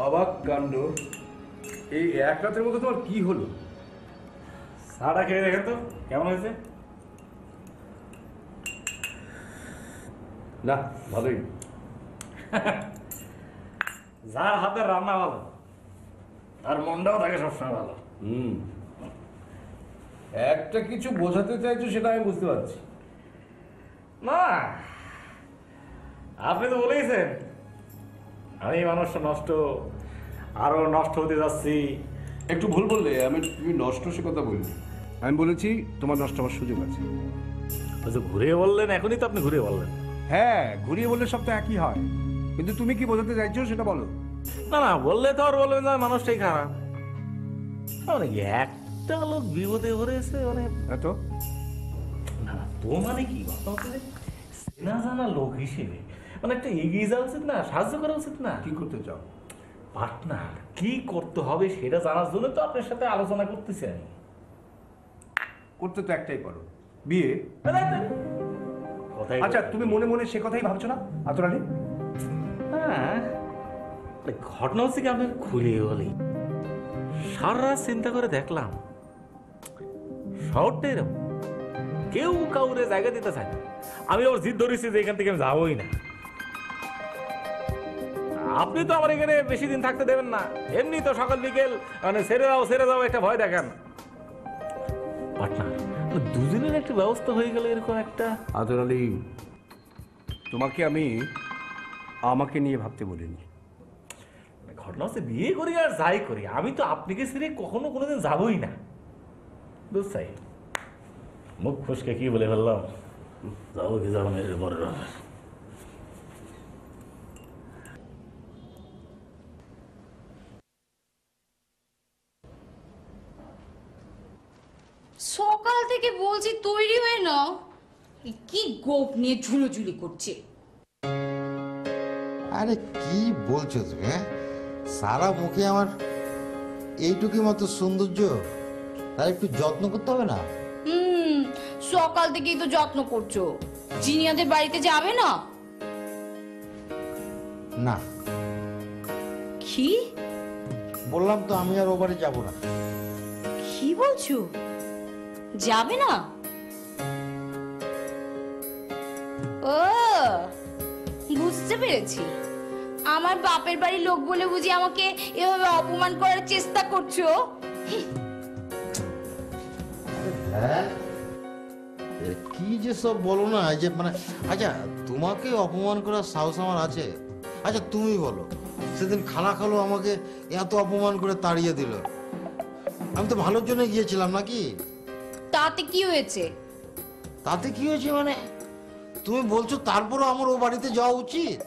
অবাক কাণ্ড, এই এক রাতের মধ্যে তোমার কি হলো? চাটা খেয়ে দেখেন তো কেমন হয়েছে। না, ভালোই। যার হাতের রান্না ভালো তার মনটাও থাকে সবসময় ভালো। একটা কিছু বোঝাতে চাইছো, সেটা আমি বুঝতে পারছি। না, আপনি তো বলেইছেন আমি মানুষটা নষ্ট, আরো নষ্ট হতে যাচ্ছি। একটু ভুল বললে, আমি তুমি নষ্ট সে কথা বলিনি। আমি বলেছি তোমার নষ্ট হওয়ার সুযোগ আছে। ঘুরিয়ে বললেন, এখনই তো আপনি ঘুরিয়ে বললেন। হ্যাঁ, ঘুরিয়ে বললে সব তো একই হয়, কিন্তু তুমি কি বোঝাতে চাইছো সেটা বলো। না না, বললে তো আর বলবেন না মানুষটাই খারাপ। মানে একটা লোক বিপদে পড়েছে, মানে এত না তো মানে কি চেনা জানা লোক হিসেবে মানে একটা এগিয়ে যাওয়া উচিত না, সাহায্য করা উচিত না? কি করতে চাও? পার্টনার কি করতে হবে সেটা জানার জন্য তো আপনার সাথে আলোচনা করতেছি আমি। করতে তো একটাই পারো, বিয়ে। আচ্ছা, তুমি মনে মনে সে কথাই ভাবছো না আতর আলী? হ্যাঁ, ঘটনা হচ্ছে কি, আপনার খুলে বলি, সারা রাত চিন্তা করে দেখলাম শহরটা এরকম, কেউ কাউরে জায়গা দিতে চায় না। আমি ওর জিদ ধরেছি যে এখান থেকে আমি যাবোই না। আপনি তো আমার এখানে বেশি দিন থাকতে দেবেন না, এমনি তো সকাল বিকেল মানে ছেড়ে যাও একটা ভয় দেখান। পার্টনার, দুজনের একটা ব্যবস্থা হয়ে গেল এরকম একটা। আতর আলী, তোমাকে আমি আমাকে নিয়ে ভাবতে বলিনি। ঘটনা হচ্ছে বিয়ে করি আর যাই করি, আমি তো আপনাকে ছেড়ে কখনো কোনোদিন যাবই না। বুঝ চাই মুখ ফুসকে কি বলে ফেললাম, যাবো কি যাবো না এর পরে। সকাল থেকে বলছি তৈরি হয়ে নাও, কি গোপ নিয়ে ঝুলোঝুলি করছে। আরে কি বলছো তুমি? সারা মুখে আমার এইটুকুর মতো সৌন্দর্য, তার একটু যত্ন করতে হবে না? সকাল থেকেই তো যত্ন করছো। জিনিয়াদের বাড়িতে যাবে না? না। কি বললাম তো আমি আর ও বাড়ি যাবো না। কি বলছো, যাবে না? ও বুঝতে পেরেছি, আমার বাপের বাড়ির লোক বলে বুঝি আমাকে এভাবে অপমান করার চেষ্টা করছো? হ্যাঁ, কি যে সব বলো না, যে মানে আচ্ছা তোমাকে অপমান করার সাহস আমার আছে? আচ্ছা তুমি বলো, সেদিন খালা খালো আমাকে এত অপমান করে তাড়িয়ে দিল, আমি তো ভালোর জন্য গিয়েছিলাম নাকি? তাতে কি হয়েছে? তাতে কি হয়েছে মানে তুমি বলছো তারপরও আমার ও বাড়িতে যাওয়া উচিত?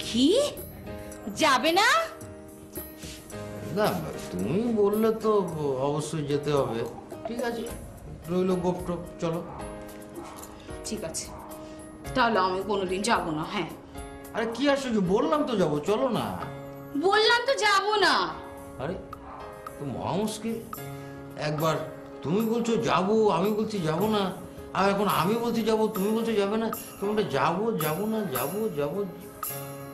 কি যাবে না? না তুমি বললে তো অবশ্যই যেতে হবে। ঠিক আছে, রইল গোপটপ, চলো। ঠিক আছে, তাহলে আমি কোনোদিন যাব না। হ্যাঁ, আরে কি আশ্চর্য, বললাম তো যাবো, চলো না। বললাম তো যাব না। আরে তো মানুষকে একবার তুমি বলছো যাবো, আমি বলছি যাবো না, আর এখন আমি বলছি যাবো, তুমি বলছো যাবে না, তোমরা যাবো যাবো না যাবো যাবো।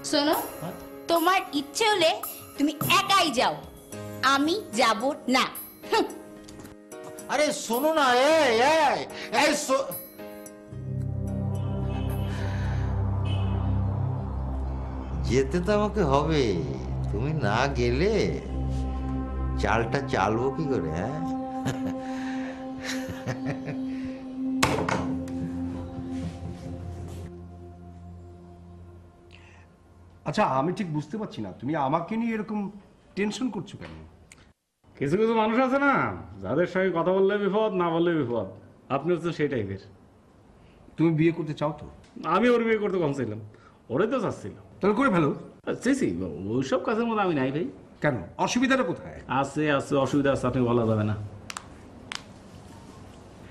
শোনো, তোমার ইচ্ছে হলে তুমি একাই যাও, আমি যাব না। আরে শোনো না, যেতে তো আমাকে হবে, তুমি না গেলে চালটা চালবো কি করে? হ্যাঁ, আচ্ছা, আমি ঠিক বুঝতে পারছি না তুমি আমাকে নিয়ে এরকম টেনশন করছো কেন? কিছু কিছু মানুষ আছে না, যাদের সঙ্গে কথা বললে বিপদ, না বললে বিপদ। আপনি হচ্ছে সেই টাইপের। তুমি বিয়ে করতে চাও তো? আমি ওর বিয়ে করতে কম ছিলাম, ওরে তো চাচ্ছিল। তাহলে করে ফেলো। ওইসব কাজের মধ্যে আমি নাই ভাই। কেন, অসুবিধাটা কোথায়? আছে আছে, অসুবিধা আছে, আপনি বলা যাবে না।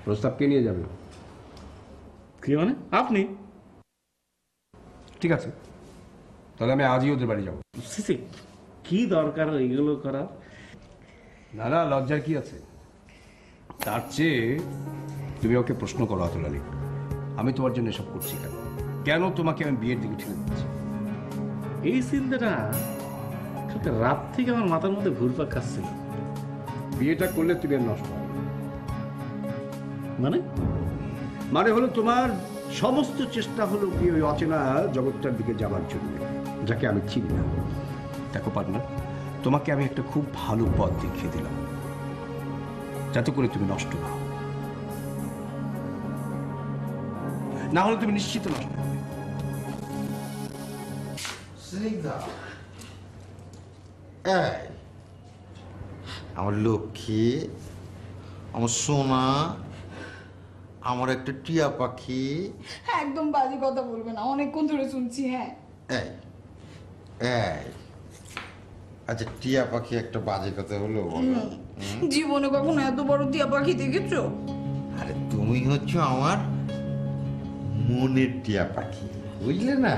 প্রস্তাব কে নিয়ে যাবে? কি মানে? আপনি। ঠিক আছে, তাহলে আমি আজই ওদের বাড়ি যাবো। কি দরকার এইগুলো করার? না না, লজ্জার কি আছে? তার চেয়ে তুমি ওকে প্রশ্ন করো, আতর আলী, আমি তোমার জন্য এসব করছি কেন? কেন তোমাকে আমি বিয়ের দিকে ঠেলে দিচ্ছি? এই চিন্তাটা কালকে রাত থেকে আমার মাথার মধ্যে ঘুরপাক খাচ্ছিল। বিয়েটা করলে তুমি আর নষ্ট হবে না। মানে মানে হলো তোমার সমস্ত চেষ্টা হলো কি ওই অচেনা জগৎটার দিকে যাওয়ার জন্য, যাকে আমি চিনি না। দেখো পার্টনার, তোমাকে আমি একটা খুব ভালো পথ দেখিয়ে দিলাম, যাতে করে তুমি নষ্ট না হও। না হলে তুমি নিশ্চিত নষ্ট হবে। স্নিগ্ধা, এই আমার লক্ষ্মী, আমার সোনা, আমার একটা টিয়া পাখি। একদম বাজে কথা বলবে না, অনেকক্ষণ ধরে শুনছি। হ্যাঁ এই এই আচ্ছা, টিয়া পাখি একটা বাজে কথা হলো বলো? জীবনে কখনো এত বড় টিয়া পাখি দেখেছো? আরে তুমি হচ্ছে আমার মনের টিয়া পাখি, বুঝলে না?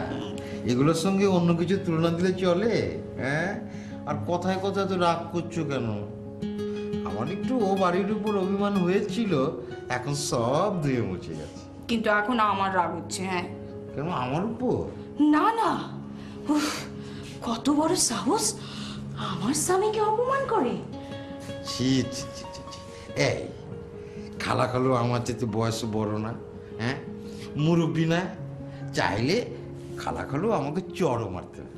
এগুলোর সঙ্গে অন্য কিছু তুলনা দিলে চলে? হ্যাঁ, আর কথায় কথায় তো রাগ করছো কেন? আমার একটু ও বাড়ির উপর অভিমান হয়েছিল, এখন সব ধুয়ে মুছে গেছে। কিন্তু এখন আমার রাগ হচ্ছে। হ্যাঁ কেন আমার উপর? না না, উফ, কত বড় সাহস আমার স্বামীকে অপমান করে। ছি ছি ছি ছি ছি। এই খালা খালু আমার চেয়ে বয়স বড় না? হ্যাঁ, মুরব্বী না? চাইলে খালা খালু আমাকে চড়ও মারতে পারে।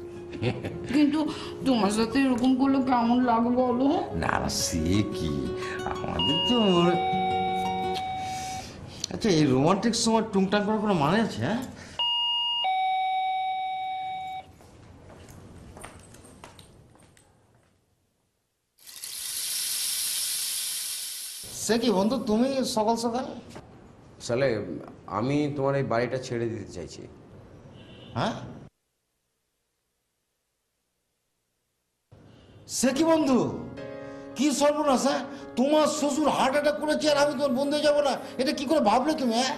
কিন্তু তোমার সাথে এরকম করলে কেমন লাগে বলো? না না, সে কি, আমাদের তো আচ্ছা, এই রোমান্টিক সময় টুংটাং করার কোনো মানে আছে? হ্যাঁ, সে কি বন্ধু, তুমি সকাল সকাল? সালে, আমি তোমার এই বাড়িটা ছেড়ে দিতে চাইছি। হ্যাঁ, সে কি বন্ধু, কি সর্বনাশ! হ্যাঁ, তোমার শ্বশুর হার্ট অ্যাটাক করেছে আর আমি তোমার বন্ধু হয়ে যাবো না? এটা কি করে ভাবলে তুমি? হ্যাঁ,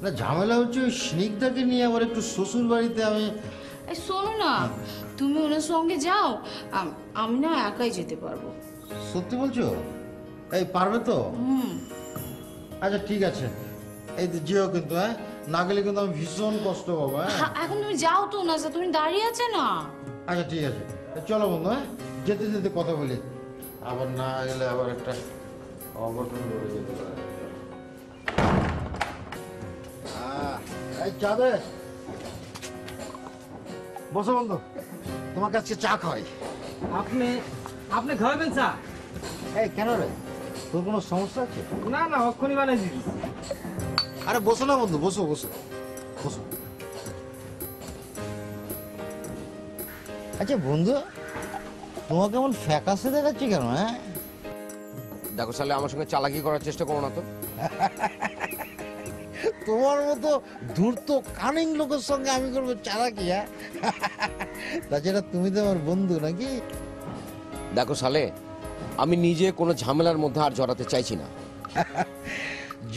না, ঝামেলা হচ্ছে ওই স্নিগ্ধাকে নিয়ে আবার একটু শ্বশুর বাড়িতে আমি। এই শোনো না, তুমি ওনার সঙ্গে যাও, আমি না একাই যেতে পারবো। সত্যি বলছো? এই পারবে তো? আচ্ছা ঠিক আছে, এই তো যেও কিন্তু। হ্যাঁ, না গেলে কিন্তু আমি ভীষণ কষ্ট পাবো। হ্যাঁ, এখন তুমি যাও তো না, তুমি দাঁড়িয়ে আছে না। আচ্ছা ঠিক আছে, চলো বন্ধু। হ্যাঁ, যেতে যেতে কথা বলি, আবার না গেলে আবার একটা অঘটন ঘটে যেতে পারে। এই চা দে, বসো বন্ধু, তোমার কাছে চা খাই। আপনি আপনি খাওয়াবেন চা? এই কেন রে, তোর কোনো সমস্যা আছে? না না, অক্ষণই বানাই দিবি। আরে বসো না বন্ধু, বসো বসো বসো। আচ্ছা বন্ধু, তোমাকে এমন ফ্যাকাসে দেখাচ্ছি কেন? হ্যাঁ, দেখো সালে, আমার সঙ্গে চালাকি করার চেষ্টা করো না তো। তোমার মতো ধূর্ত কানিং লোকের সঙ্গে আমি করবো চালাকি? হ্যাঁ, তাছাড়া তুমি তো আমার বন্ধু নাকি? দেখো সালে, আমি নিজে কোনো ঝামেলার মধ্যে আর জড়াতে চাইছি না।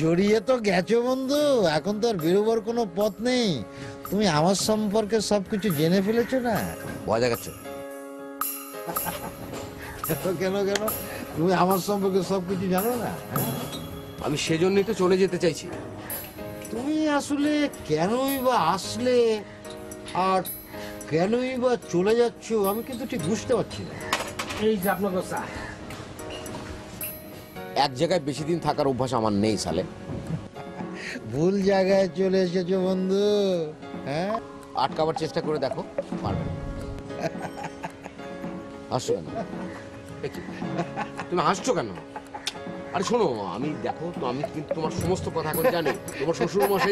জড়িয়ে তো গেছো বন্ধু, এখন তো আর বেরোবার কোনো পথ নেই। তুমি আমার সম্পর্কে সবকিছু জেনে ফেলেছো না? ভয় দেখাচ্ছ? কেন কেন, তুমি আমার সম্পর্কে সবকিছু জানো না? হ্যাঁ? আমি সেজন্যই তো চলে যেতে চাইছি। তুমি আসলে কেনই বা আসলে আর কেনই বা চলে যাচ্ছ, আমি কিন্তু ঠিক বুঝতে পারছি না। এই যে আপনাকে চা। এক জায়গায় বেশি দিন থাকার অভ্যাস আমার নেই সালে। ভুল জায়গায় চলে এসেছো বন্ধু। হ্যাঁ, আটকাবার চেষ্টা করে দেখো, পারবে না। হাসছো কেন? এ কি? তুমি হাসছো কেন? আরে শোনো, আমি দেখো তো, আমি কিন্তু তোমার সমস্ত কথা এখন জানি। তোমার শ্বশুর মশাই